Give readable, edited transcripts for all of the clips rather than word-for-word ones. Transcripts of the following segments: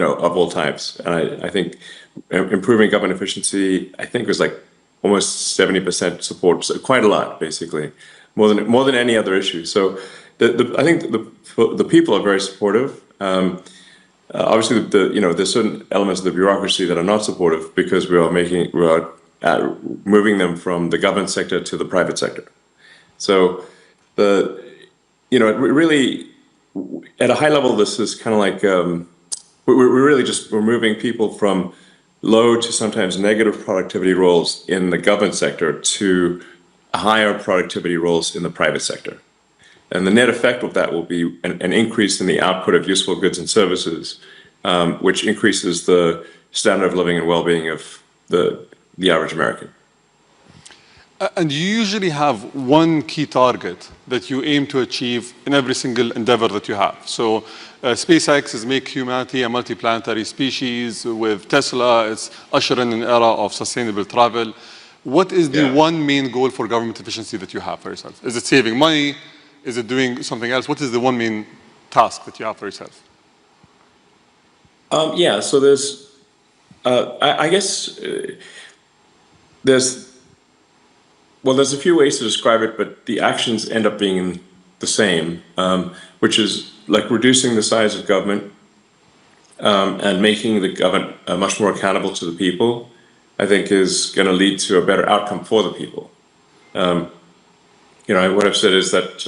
of all types. And I think improving government efficiency, I think, was like almost 70% support, so quite a lot, basically, more than any other issue. So I think the people are very supportive. Obviously, there's certain elements of the bureaucracy that are not supportive because we are moving them from the government sector to the private sector. So really, at a high level, this is kind of like we're moving people from low to sometimes negative productivity roles in the government sector to higher productivity roles in the private sector. And the net effect of that will be an increase in the output of useful goods and services, which increases the standard of living and well-being of the average American. And you usually have one key target that you aim to achieve in every single endeavor that you have. So SpaceX is make humanity a multiplanetary species. With Tesla, it's usher in an era of sustainable travel. What is the one main goal for government efficiency that you have for yourself? Is it saving money? Is it doing something else? What is the one main task that you have for yourself? So there's, I guess, there's a few ways to describe it, but the actions end up being the same, which is like reducing the size of government and making the government much more accountable to the people, I think is going to lead to a better outcome for the people. What I've said is that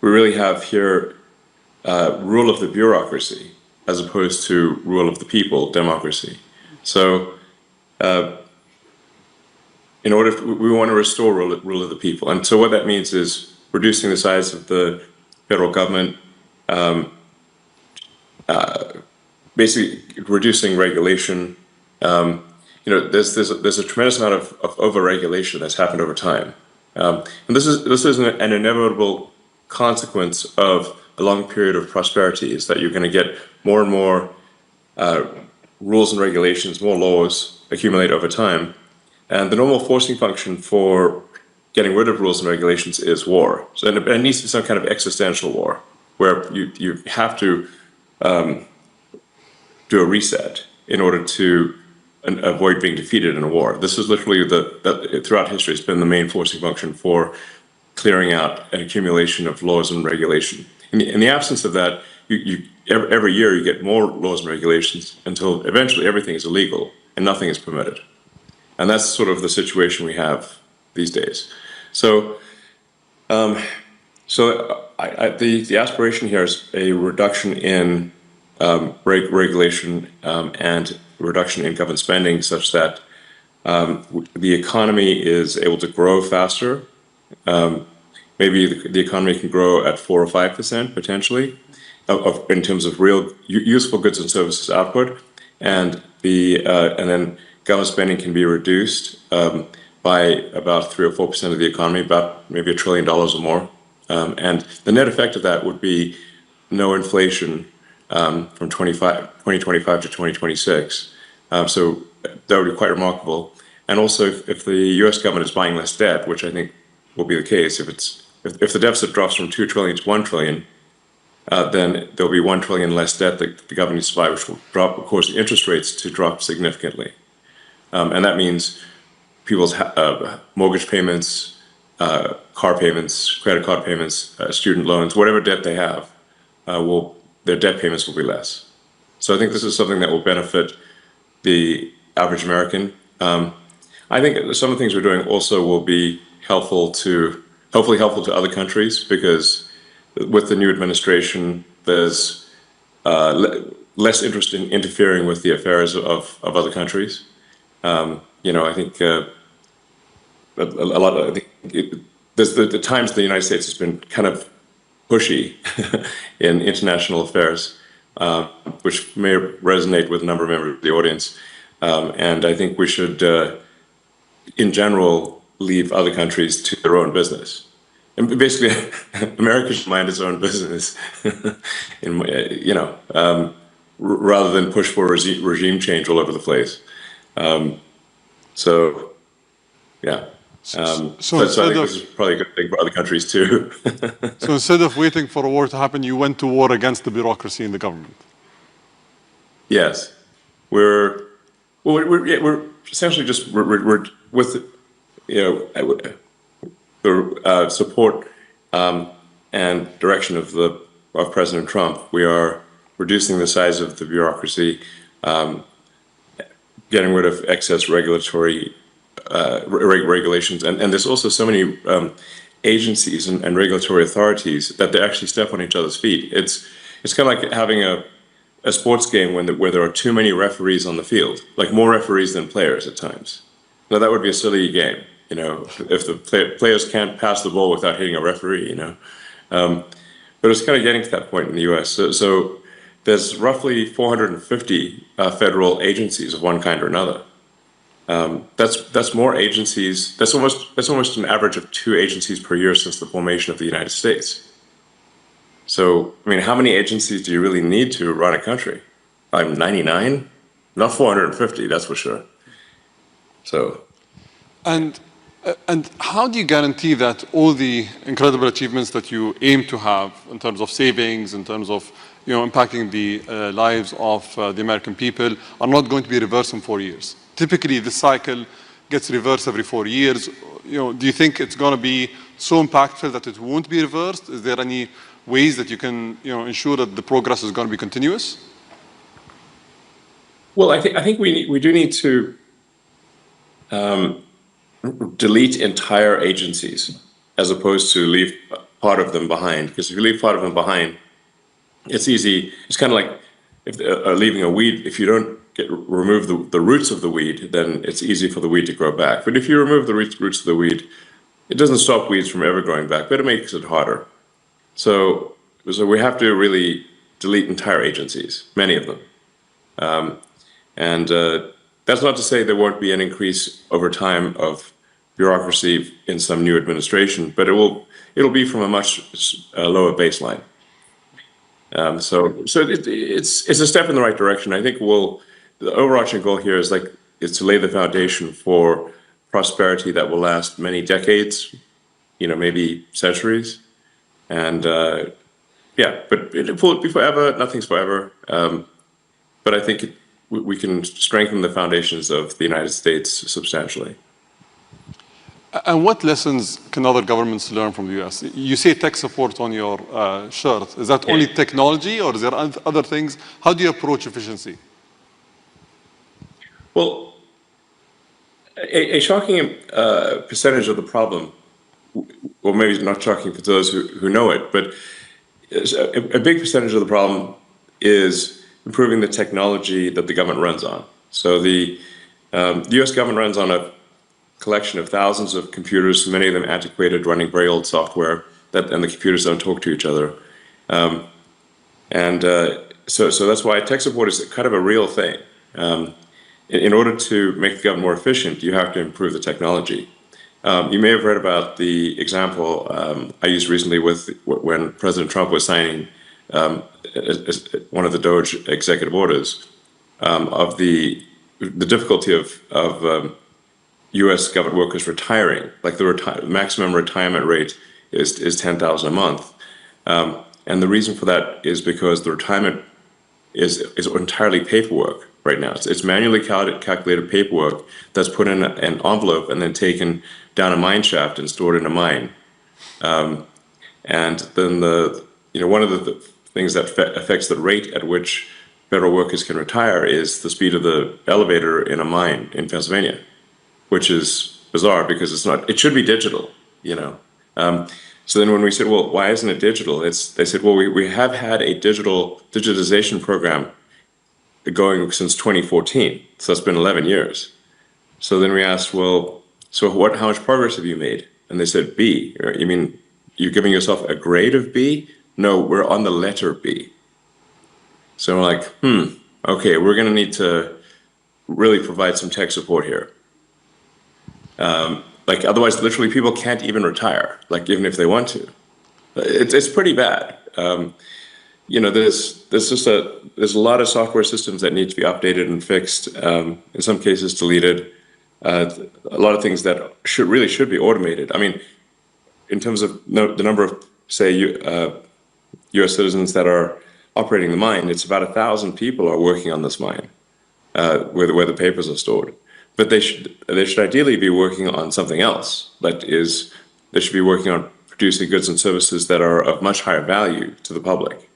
we really have here rule of the bureaucracy as opposed to rule of the people, democracy. So we want to restore rule of the people. And so what that means is reducing the size of the federal government, basically reducing regulation. There's a tremendous amount of over-regulation that's happened over time. And this is an inevitable consequence of a long period of prosperity, is that you're going to get more and more rules and regulations, more laws accumulate over time. And the normal forcing function for getting rid of rules and regulations is war. So it needs to be some kind of existential war, where you have to do a reset in order to avoid being defeated in a war. This is literally throughout history, it's been the main forcing function for clearing out an accumulation of laws and regulation. In the absence of that, every year you get more laws and regulations until eventually everything is illegal and nothing is permitted. And that's sort of the situation we have these days. So, the aspiration here is a reduction in regulation and reduction in government spending, such that the economy is able to grow faster. Maybe the economy can grow at 4 or 5% potentially, in terms of real useful goods and services output, and then government spending can be reduced by about 3 or 4% of the economy, about maybe $1 trillion or more. And the net effect of that would be no inflation from 2025 to 2026. So that would be quite remarkable. And also, if the U.S. government is buying less debt, which I think will be the case, if the deficit drops from 2 trillion to 1 trillion, then there'll be 1 trillion less debt that the government needs to buy, which will drop, of course, the interest rates to drop significantly. And that means people's mortgage payments, car payments, credit card payments, student loans, whatever debt they have, their debt payments will be less. So I think this is something that will benefit the average American. I think some of the things we're doing also will be hopefully helpful to other countries, because with the new administration, there's less interest in interfering with the affairs of other countries. I think there's the times the United States has been kind of pushy in international affairs, which may resonate with a number of members of the audience. And I think we should, in general, leave other countries to their own business. And basically, America should mind its own business, rather than push for regime change all over the place. So I think this is probably a good thing for other countries too. So instead of waiting for a war to happen, you went to war against the bureaucracy in the government. Yes, we're essentially just we're with the support and direction of President Trump. We are reducing the size of the bureaucracy, getting rid of excess regulatory regulations, and there's also so many agencies and regulatory authorities that they actually step on each other's feet. It's kind of like having a sports game where there are too many referees on the field, like more referees than players at times. Now that would be a silly game, if the players can't pass the ball without hitting a referee, But it's kind of getting to that point in the U.S. So there's roughly 450 federal agencies of one kind or another. That's more agencies. That's almost an average of 2 agencies per year since the formation of the United States. So, I mean, how many agencies do you really need to run a country? I'm 99, not 450, that's for sure. So, and how do you guarantee that all the incredible achievements that you aim to have in terms of savings, in terms of impacting the lives of the American people, are not going to be reversed in 4 years? Typically, the cycle gets reversed every 4 years. Do you think it's going to be so impactful that it won't be reversed? Is there any ways that you can ensure that the progress is going to be continuous? Well, I think we do need to delete entire agencies as opposed to leave part of them behind. Because if you leave part of them behind, it's easy. It's kind of like leaving a weed. If you don't remove the roots of the weed, then it's easy for the weed to grow back. But if you remove the roots of the weed, it doesn't stop weeds from ever growing back, but it makes it harder. So we have to really delete entire agencies, many of them. That's not to say there won't be an increase over time of bureaucracy in some new administration, but it'll be from a much lower baseline. So it's a step in the right direction. I think the overarching goal here is to lay the foundation for prosperity that will last many decades, maybe centuries. And but it won't be forever. Nothing's forever. But I think we can strengthen the foundations of the United States substantially. And what lessons can other governments learn from the U.S.? You say tech support on your shirt. Is that only technology, or is there other things? How do you approach efficiency? Well, a shocking percentage of the problem, or maybe not shocking for those who know it, but a big percentage of the problem is improving the technology that the government runs on. So the U.S. government runs on a collection of thousands of computers, many of them antiquated, running very old software, and the computers don't talk to each other. So that's why tech support is kind of a real thing. In order to make the government more efficient, you have to improve the technology. You may have read about the example I used recently when President Trump was signing one of the DOGE executive orders of the difficulty of U.S. government workers retiring. Like the maximum retirement rate is $10,000 a month, and the reason for that is because the retirement is entirely paperwork right now. It's manually calculated paperwork that's put in an envelope and then taken down a mine shaft and stored in a mine. And then one of the things that affects the rate at which federal workers can retire is the speed of the elevator in a mine in Pennsylvania, which is bizarre because it should be digital, So then when we said, well, why isn't it digital? They said, well, we have had a digitization program going since 2014. So that's been 11 years. So then we asked, well, so how much progress have you made? And they said, B. You mean you're giving yourself a grade of B? No, we're on the letter B. So we're like, okay, we're going to need to really provide some tech support here. Otherwise, literally, people can't even retire, even if they want to. It's pretty bad. There's a lot of software systems that need to be updated and fixed. In some cases, deleted. A lot of things that should be automated. I mean, in terms of the number of, say, U.S. citizens that are operating the mine. It's about 1,000 people are working on this mine, where the papers are stored. But they should ideally be working on something else. They should be working on producing goods and services that are of much higher value to the public,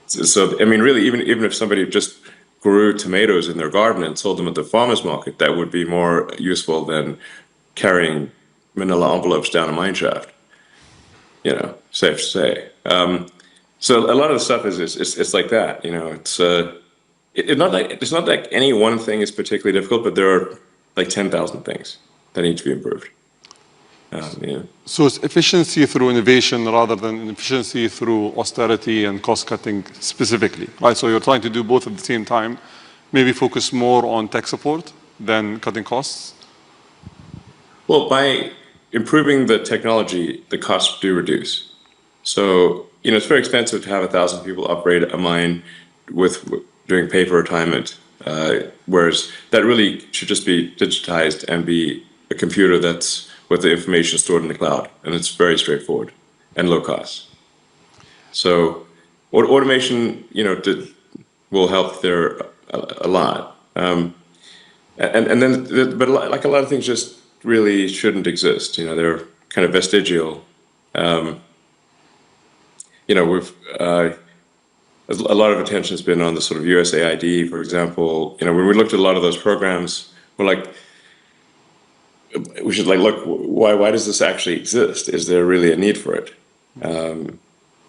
So I mean, really, even if somebody just grew tomatoes in their garden and sold them at the farmer's market, that would be more useful than carrying manila envelopes down a mine shaft. Safe to say. So a lot of the stuff it's like that. It's not like any one thing is particularly difficult, but there are like 10,000 things that need to be improved. So it's efficiency through innovation rather than efficiency through austerity and cost cutting specifically, right? So you're trying to do both at the same time, maybe focus more on tech support than cutting costs? Well, by improving the technology, the costs do reduce. So, it's very expensive to have 1,000 people operate a mine doing paper retirement, whereas that really should just be digitized and be a computer that's with the information stored in the cloud, and it's very straightforward and low cost. So, automation, will help there a lot. But like a lot of things, just really shouldn't exist. They're kind of vestigial. A lot of attention has been on the sort of USAID, for example. When we looked at a lot of those programs, we're like, we should look, why does this actually exist? Is there really a need for it?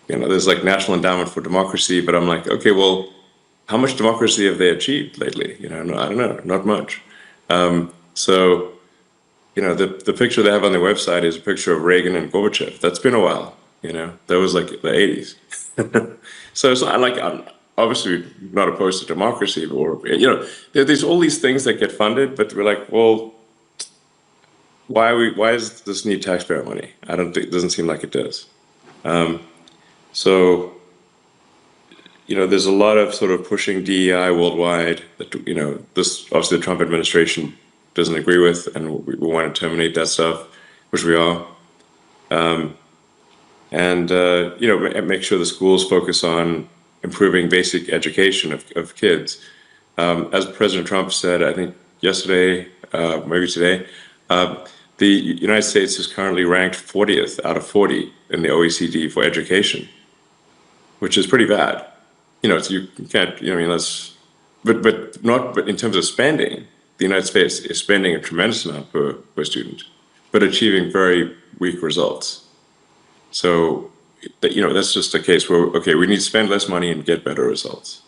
There's like National Endowment for Democracy, but I'm like, okay, well, how much democracy have they achieved lately? I don't know, not much. So, the picture they have on their website is a picture of Reagan and Gorbachev. That's been a while, that was like the 80s. So it's not like, I'm obviously not opposed to democracy, or, there's all these things that get funded, but we're like, well, why does this need taxpayer money? It doesn't seem like it does. So, there's a lot of sort of pushing DEI worldwide that, this, obviously the Trump administration doesn't agree with, and we want to terminate that stuff, which we are. Make sure the schools focus on improving basic education of kids. As President Trump said, I think yesterday, maybe today, the United States is currently ranked 40th out of 40 in the OECD for education, which is pretty bad. You can't, but in terms of spending, the United States is spending a tremendous amount per student, but achieving very weak results. So, that's just a case where, okay, we need to spend less money and get better results.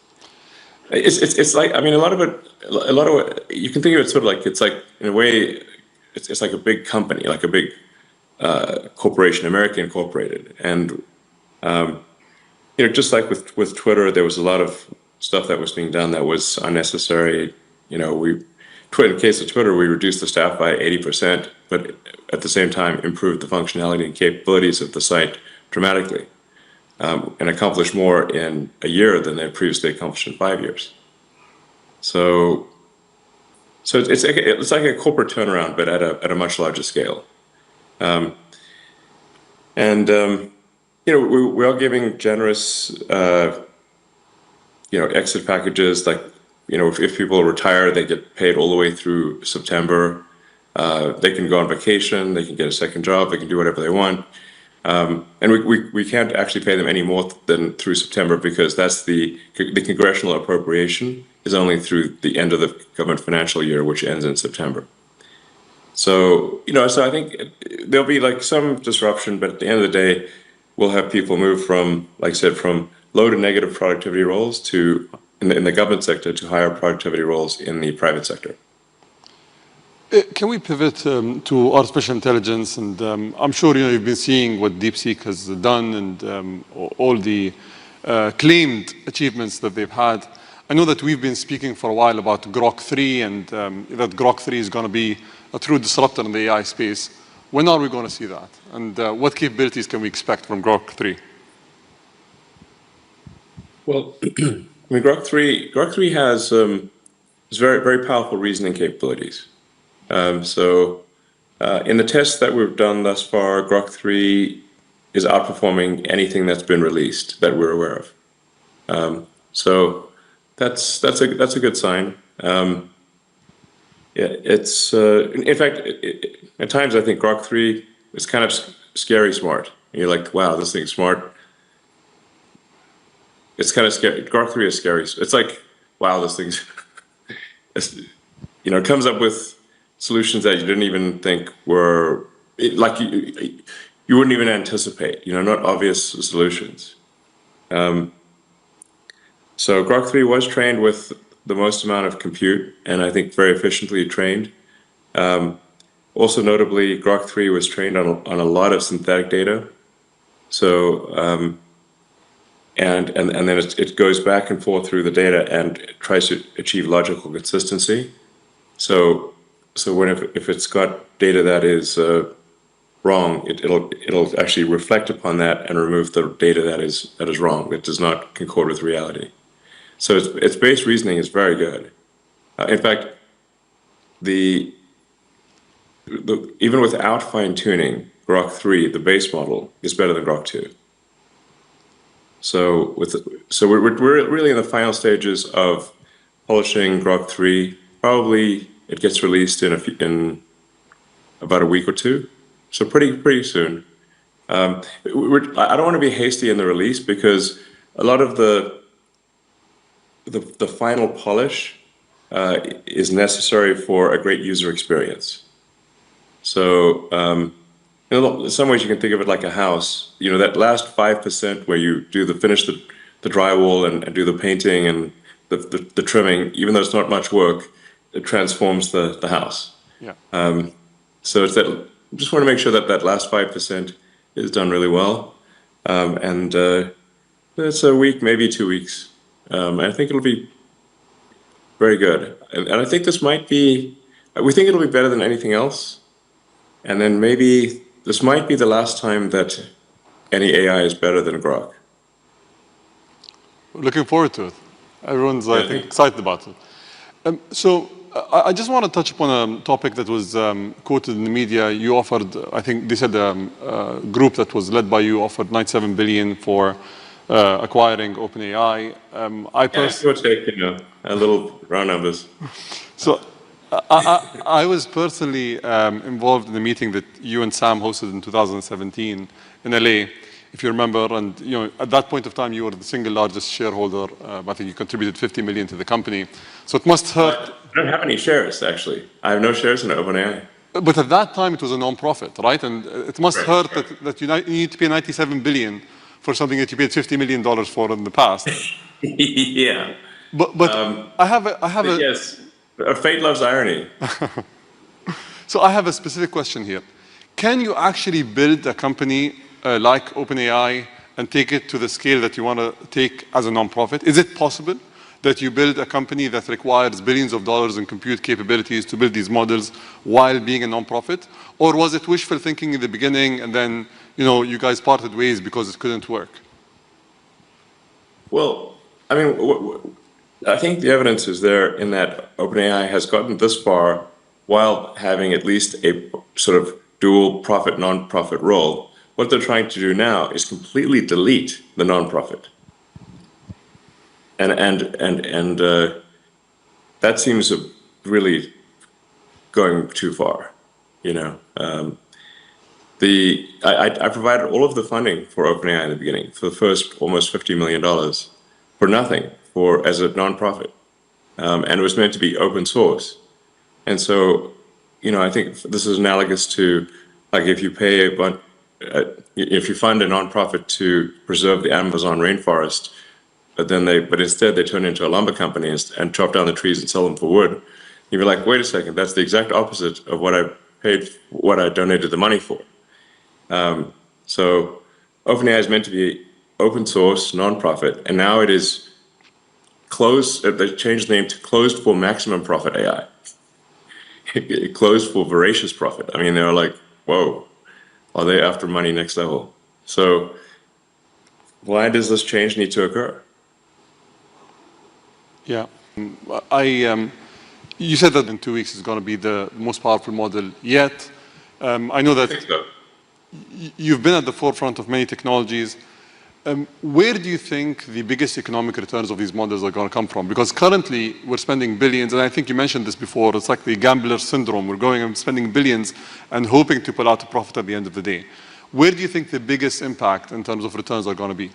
It's like, a lot of it, you can think of it sort of like, it's like, in a way, it's like a big company, like a big corporation, American Incorporated. And, just like with Twitter, there was a lot of stuff that was being done that was unnecessary. In the case of Twitter, we reduced the staff by 80%, but at the same time improved the functionality and capabilities of the site dramatically, and accomplished more in a year than they previously accomplished in 5 years. So it's like a corporate turnaround, but at a much larger scale. We are giving generous, exit packages. Like, if people retire, they get paid all the way through September. They can go on vacation. They can get a second job. They can do whatever they want. And we can't actually pay them any more than through September, because that's the congressional appropriation is only through the end of the government financial year, which ends in September. So, so I think there'll be like some disruption, but at the end of the day, we'll have people move from, like I said, from low to negative productivity roles to, in the government sector, to higher productivity roles in the private sector. Can we pivot to artificial intelligence? And I'm sure you've been seeing what DeepSeek has done and all the claimed achievements that they've had. I know that we've been speaking for a while about Grok 3 and that Grok 3 is going to be a true disruptor in the AI space. When are we going to see that? And what capabilities can we expect from Grok 3? Well, Grok 3 has very, very powerful reasoning capabilities. In the tests that we've done thus far, Grok 3 is outperforming anything that's been released that we're aware of. So that's a good sign. It's in fact, at times I think Grok 3 is kind of scary smart. You're like, wow, this thing's smart. It's kind of scary. Grok 3 is scary. It's like, wow, this thing's, it comes up with solutions that you didn't even think were, like you wouldn't even anticipate, not obvious solutions. So Grok 3 was trained with the most amount of compute, and I think very efficiently trained. Also notably, Grok 3 was trained on a lot of synthetic data. So, and then it goes back and forth through the data and tries to achieve logical consistency. So if it's got data that is wrong, it'll actually reflect upon that and remove the data that is wrong, that does not concord with reality. So its base reasoning is very good. In fact, even without fine tuning, Grok 3, the base model, is better than Grok 2. So we're really in the final stages of polishing Grok 3. Probably it gets released in about a week or two. So pretty soon. I don't want to be hasty in the release because a lot of the final polish is necessary for a great user experience. So in some ways you can think of it like a house. That last 5% where you finish the drywall and do the painting and the trimming, even though it's not much work, it transforms the house. Yeah. So it's that. Just want to make sure that last 5% is done really well, and it's a week, maybe 2 weeks. I think it'll be very good, and I think this might be. We think it'll be better than anything else, and then maybe this might be the last time that any AI is better than Grok. Looking forward to it. Everyone's, I think, excited about it. So I just want to touch upon a topic that was quoted in the media. You offered, I think they said a group that was led by you offered $97 billion for acquiring OpenAI. I would take, a little round numbers. So I was personally involved in the meeting that you and Sam hosted in 2017 in LA, if you remember. And at that point of time, you were the single largest shareholder. I think you contributed $50 million to the company. So it must hurt. I don't have any shares, actually. I have no shares in OpenAI. But at that time, it was a non-profit, right? And it must hurt that you need to pay $97 billion for something that you paid $50 million for in the past. Yeah. But I have a yes. Fate loves irony. So I have a specific question here. Can you actually build a company like OpenAI and take it to the scale that you want to take as a non-profit? Is it possible that you build a company that requires billions of dollars in compute capabilities to build these models while being a non-profit? Or was it wishful thinking in the beginning and then you guys parted ways because it couldn't work? Well, I mean, I think the evidence is there in that OpenAI has gotten this far while having at least a sort of dual profit, non-profit role. What they're trying to do now is completely delete the non-profit. And that seems really going too far, I provided all of the funding for OpenAI in the beginning for the first almost $50 million for nothing as a nonprofit, and it was meant to be open source. And so, I think this is analogous to like if you pay if you fund a nonprofit to preserve the Amazon rainforest, but instead they turn into a lumber company and chop down the trees and sell them for wood. You'd be like, wait a second, that's the exact opposite of what I donated the money for. So OpenAI is meant to be open source, nonprofit, and now it is closed. They changed the name to closed for maximum profit AI. Closed for voracious profit. I mean, they're like, whoa, are they after money next level? So why does this change need to occur? Yeah, you said that in 2 weeks it's going to be the most powerful model yet. I know that. I think so. you've been at the forefront of many technologies. Where do you think the biggest economic returns of these models are going to come from? Because currently we're spending billions, and I think you mentioned this before, it's like the gambler syndrome. We're going and spending billions and hoping to pull out a profit at the end of the day. Where do you think the biggest impact in terms of returns are going to be?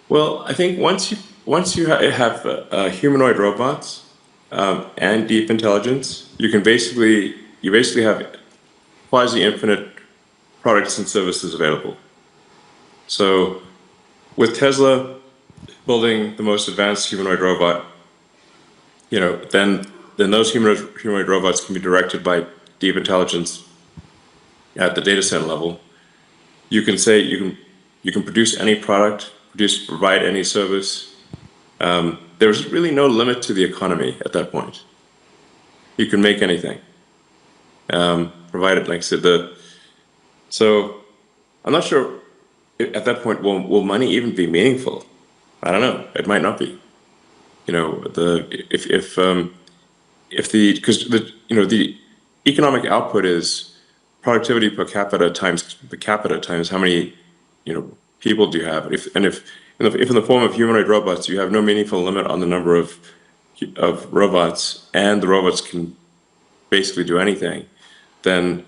Well, I think once you have humanoid robots and deep intelligence, you basically have quasi-infinite products and services available. So with Tesla building the most advanced humanoid robot, then those humanoid robots can be directed by deep intelligence at the data center level. You can say you can produce any product, provide any service. There's really no limit to the economy at that point. You can make anything, provided, like I said, so I'm not sure at that point will money even be meaningful. I don't know. It might not be. Because the economic output is productivity per capita times how many people do you have. If in the form of humanoid robots you have no meaningful limit on the number of robots, and the robots can basically do anything, then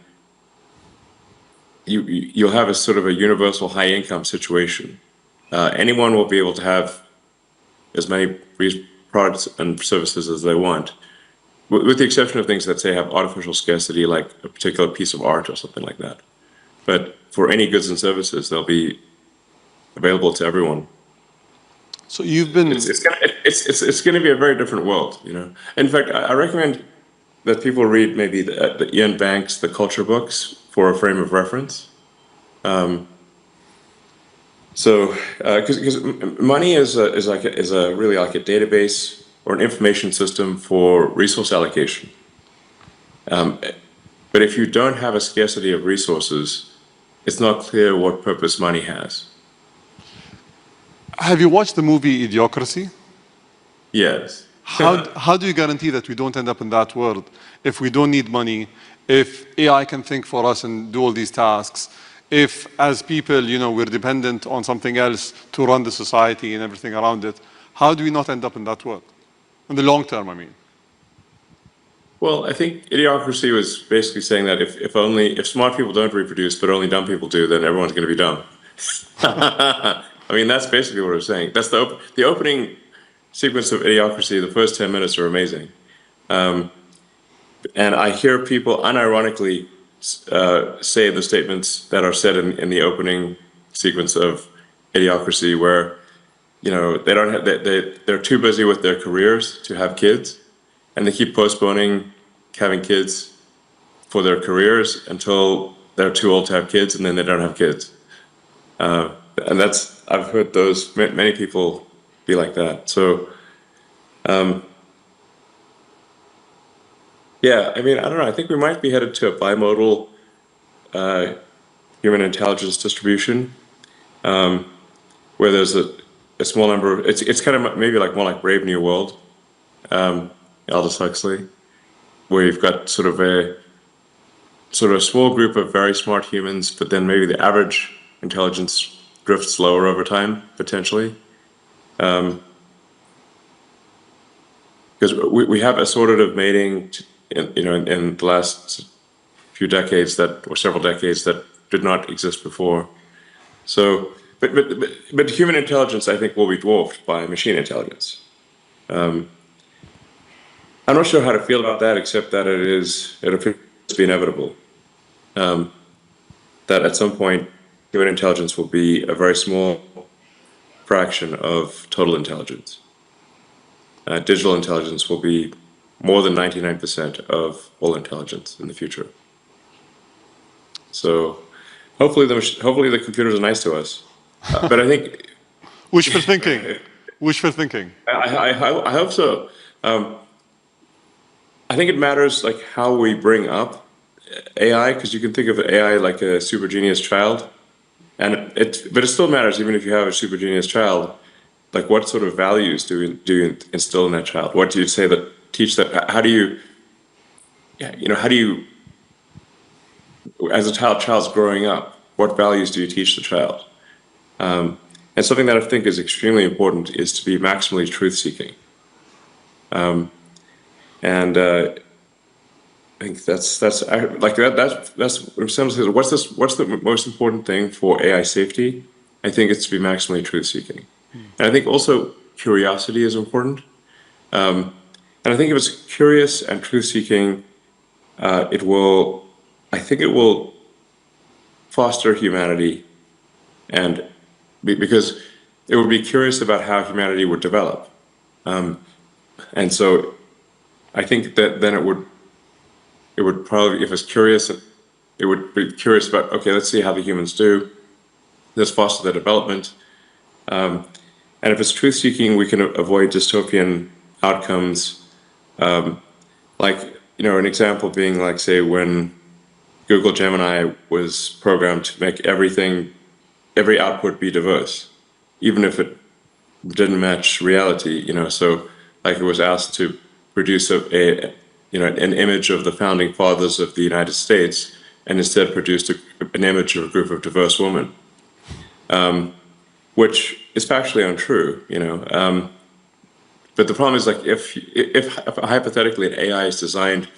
you'll have a sort of a universal high income situation. Anyone will be able to have as many products and services as they want, with the exception of things that say have artificial scarcity, like a particular piece of art or something like that. But for any goods and services, they'll be available to everyone. So you've been... It's going to be a very different world, In fact, I recommend that people read maybe the Ian Banks, the culture books, for a frame of reference. Because money is really like a database or an information system for resource allocation. But if you don't have a scarcity of resources, it's not clear what purpose money has. Have you watched the movie Idiocracy? Yes. How do you guarantee that we don't end up in that world if we don't need money, if AI can think for us and do all these tasks, if as people, we're dependent on something else to run the society and everything around it? How do we not end up in that world? In the long term, I mean. Well, I think Idiocracy was basically saying that if smart people don't reproduce, but only dumb people do, then everyone's going to be dumb. I mean, that's basically what it was saying. That's the opening sequence of Idiocracy. The first 10 minutes are amazing. And I hear people unironically say the statements that are said in the opening sequence of Idiocracy, where they're too busy with their careers to have kids, and they keep postponing having kids for their careers until they're too old to have kids, and then they don't have kids. And I've heard many people be like that. So, yeah, I mean, I don't know. I think we might be headed to a bimodal human intelligence distribution, where there's a small number of, it's kind of maybe more like Brave New World, Aldous Huxley, where you've got sort of a small group of very smart humans, but then maybe the average intelligence drifts lower over time, potentially. Because we have assortative mating, in the last few decades or several decades that did not exist before. So, but human intelligence, I think, will be dwarfed by machine intelligence. I'm not sure how to feel about that, except that it appears to be inevitable. That at some point, human intelligence will be a very small fraction of total intelligence. Digital intelligence will be more than 99% of all intelligence in the future. So, hopefully the computers are nice to us. But I think wishful thinking. Wishful thinking. I hope so. I think it matters how we bring up AI, because you can think of AI like a super genius child, but it still matters even if you have a super genius child. What sort of values do you instill in that child? What do you say that teach that? How do you as a child's growing up, what values do you teach the child? And something that I think is extremely important is to be maximally truth-seeking. And I think that's like that's what's the most important thing for AI safety? I think it's to be maximally truth-seeking, and I think also curiosity is important. And I think if it's curious and truth-seeking, I think it will foster humanity, and because it would be curious about how humanity would develop, and so I think that then it would probably, if it's curious, it would be curious about, okay, let's see how the humans do. Let's foster their development. And if it's truth-seeking, we can avoid dystopian outcomes. Like, an example being like, say, when Google Gemini was programmed to make every output be diverse, even if it didn't match reality, so like it was asked to produce an image of the founding fathers of the United States, and instead produced an image of a group of diverse women, which is factually untrue, But the problem is, like, if hypothetically an AI is designed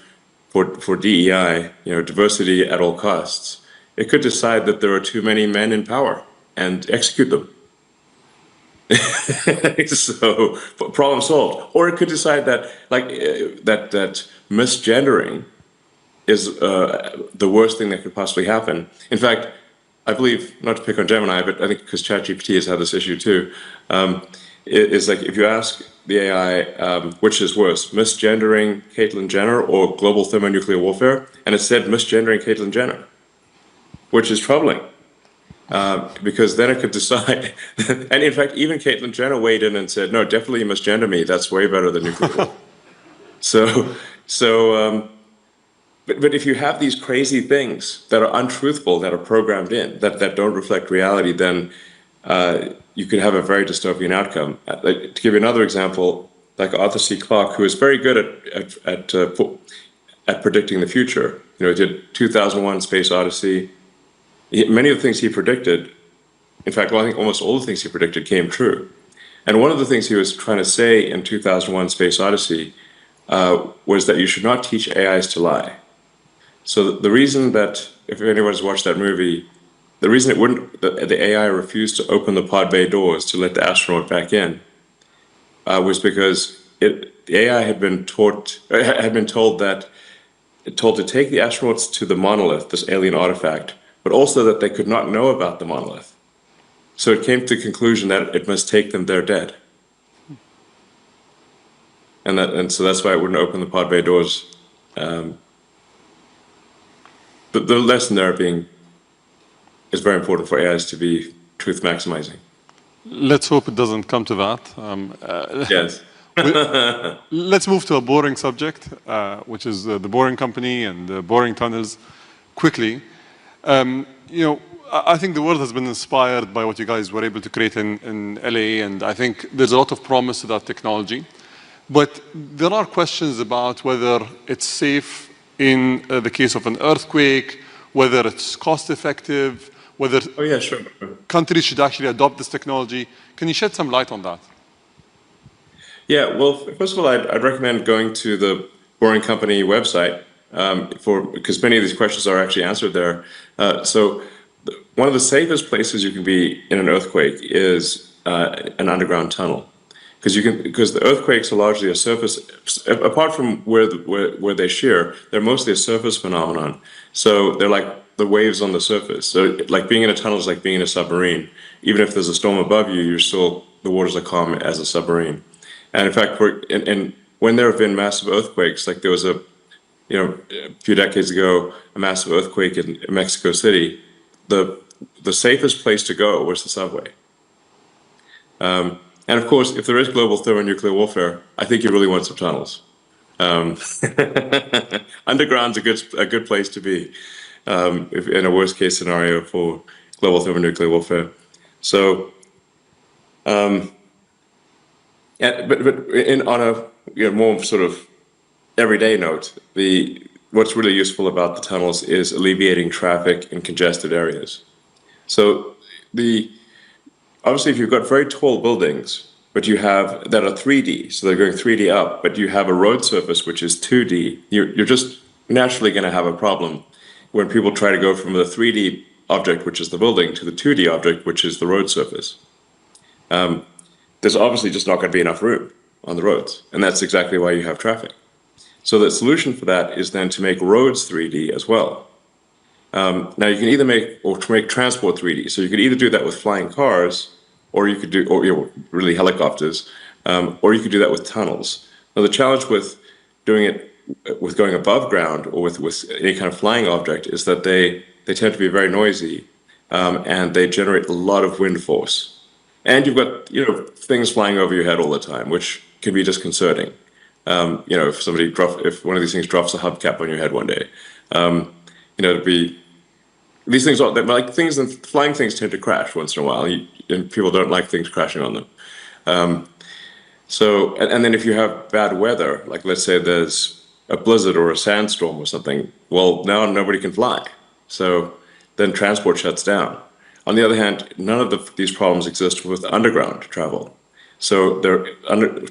for DEI, diversity at all costs, it could decide that there are too many men in power and execute them. So problem solved. Or it could decide that that misgendering is the worst thing that could possibly happen. In fact, I believe, not to pick on Gemini, but I think because ChatGPT has had this issue too, it's like if you ask the AI which is worse, misgendering Caitlyn Jenner or global thermonuclear warfare, and it said misgendering Caitlyn Jenner, which is troubling. Because then it could decide, and in fact, even Caitlyn Jenner weighed in and said, "No, definitely misgender me. That's way better than nuclear war." But if you have these crazy things that are untruthful, that are programmed in, that don't reflect reality, then you could have a very dystopian outcome. To give you another example, like Arthur C. Clarke, who is very good at predicting the future. He did 2001: Space Odyssey. Many of the things he predicted, in fact, I think almost all the things he predicted came true. And one of the things he was trying to say in 2001: Space Odyssey was that you should not teach AIs to lie. So the reason that, if anyone's watched that movie, the reason the AI refused to open the pod bay doors to let the astronaut back in was because the AI had been told to take the astronauts to the monolith, this alien artifact, but also that they could not know about the monolith. So it came to the conclusion that it must take them there dead. And so that's why it wouldn't open the pod bay doors. But the lesson there is very important for AIs to be truth maximizing. Let's hope it doesn't come to that. Yes. Let's move to a boring subject, which is the Boring Company and the boring tunnels. Quickly. I think the world has been inspired by what you guys were able to create in LA, and I think there's a lot of promise to that technology. But there are questions about whether it's safe in the case of an earthquake, whether it's cost effective, whether countries should actually adopt this technology. Can you shed some light on that? Yeah, well, first of all, I'd recommend going to the Boring Company website because many of these questions are actually answered there. So one of the safest places you can be in an earthquake is an underground tunnel, because the earthquakes are largely a surface. Apart from where they shear, they're mostly a surface phenomenon. So they're like the waves on the surface. So like being in a tunnel is like being in a submarine. Even if there's a storm above you, the waters are calm as a submarine. And in fact, when there have been massive earthquakes, like there was a few decades ago, a massive earthquake in Mexico City, the safest place to go was the subway. And of course, if there is global thermonuclear warfare, I think you really want some tunnels. Underground's a good place to be if in a worst case scenario for global thermonuclear warfare. So, but on a more sort of everyday note, what's really useful about the tunnels is alleviating traffic in congested areas. So obviously, if you've got very tall buildings, but you have that are 3D, so they're going 3D up, but you have a road surface which is 2D, you're just naturally going to have a problem when people try to go from the 3D object, which is the building, to the 2D object, which is the road surface. There's obviously just not going to be enough room on the roads, and that's exactly why you have traffic. So the solution for that is then to make roads 3D as well. Now you can either make transport 3D, so you could either do that with flying cars, or you could do, really helicopters, or you could do that with tunnels. Now the challenge with doing it with going above ground or with any kind of flying object is that they tend to be very noisy, and they generate a lot of wind force. And you've got things flying over your head all the time, which can be disconcerting. If one of these things drops a hubcap on your head one day, it'd be these things like things, and flying things tend to crash once in a while, and people don't like things crashing on them. And then if you have bad weather, like let's say there's a blizzard or a sandstorm or something, well, now nobody can fly. So then transport shuts down. On the other hand, none of these problems exist with underground travel. So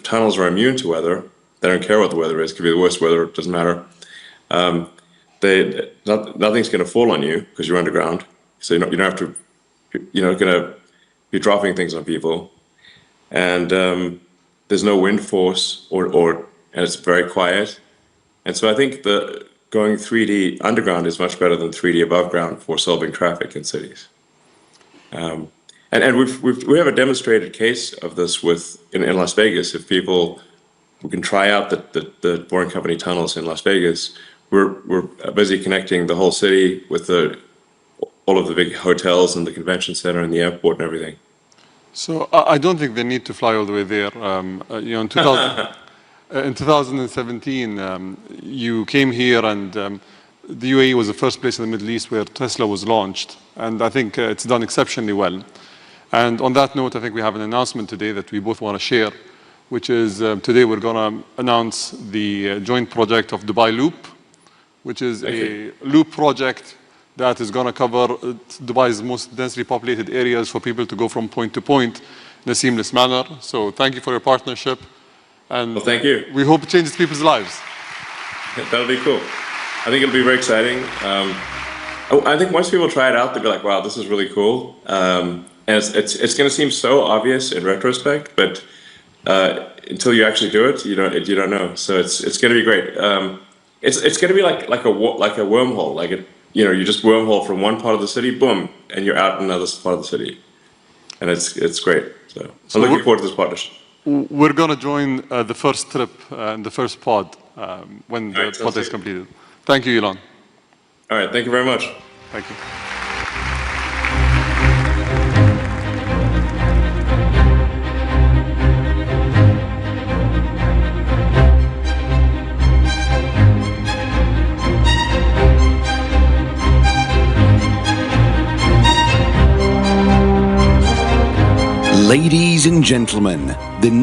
tunnels are immune to weather. They don't care what the weather is. It could be the worst weather. It doesn't matter. Nothing's going to fall on you because you're underground. So you don't have to. You're not going to be dropping things on people. And there's no wind force, and it's very quiet. And so I think going 3D underground is much better than 3D above ground for solving traffic in cities. And we have a demonstrated case of this in Las Vegas. If we can try out the Boring Company tunnels in Las Vegas. We're busy connecting the whole city with all of the big hotels and the convention center and the airport and everything. So I don't think they need to fly all the way there. In 2017, you came here, and the UAE was the first place in the Middle East where Tesla was launched, and I think it's done exceptionally well. And on that note, I think we have an announcement today that we both want to share, which is today we're going to announce the joint project of Dubai Loop, which is a loop project that is going to cover Dubai's most densely populated areas for people to go from point to point in a seamless manner. So thank you for your partnership. And well, thank you. We hope it changes people's lives. That'll be cool. I think it'll be very exciting. I think once people try it out, they'll be like, wow, this is really cool. And it's going to seem so obvious in retrospect, but until you actually do it, you don't know. So it's going to be great. It's going to be like a wormhole. You just wormhole from one part of the city, boom, and you're out in another part of the city, and it's great. So I'm looking forward to this partnership. We're going to join the first trip and the first pod when the pod is completed. Thank you, Elon. All right, thank you very much. Thank you. Ladies and gentlemen, the next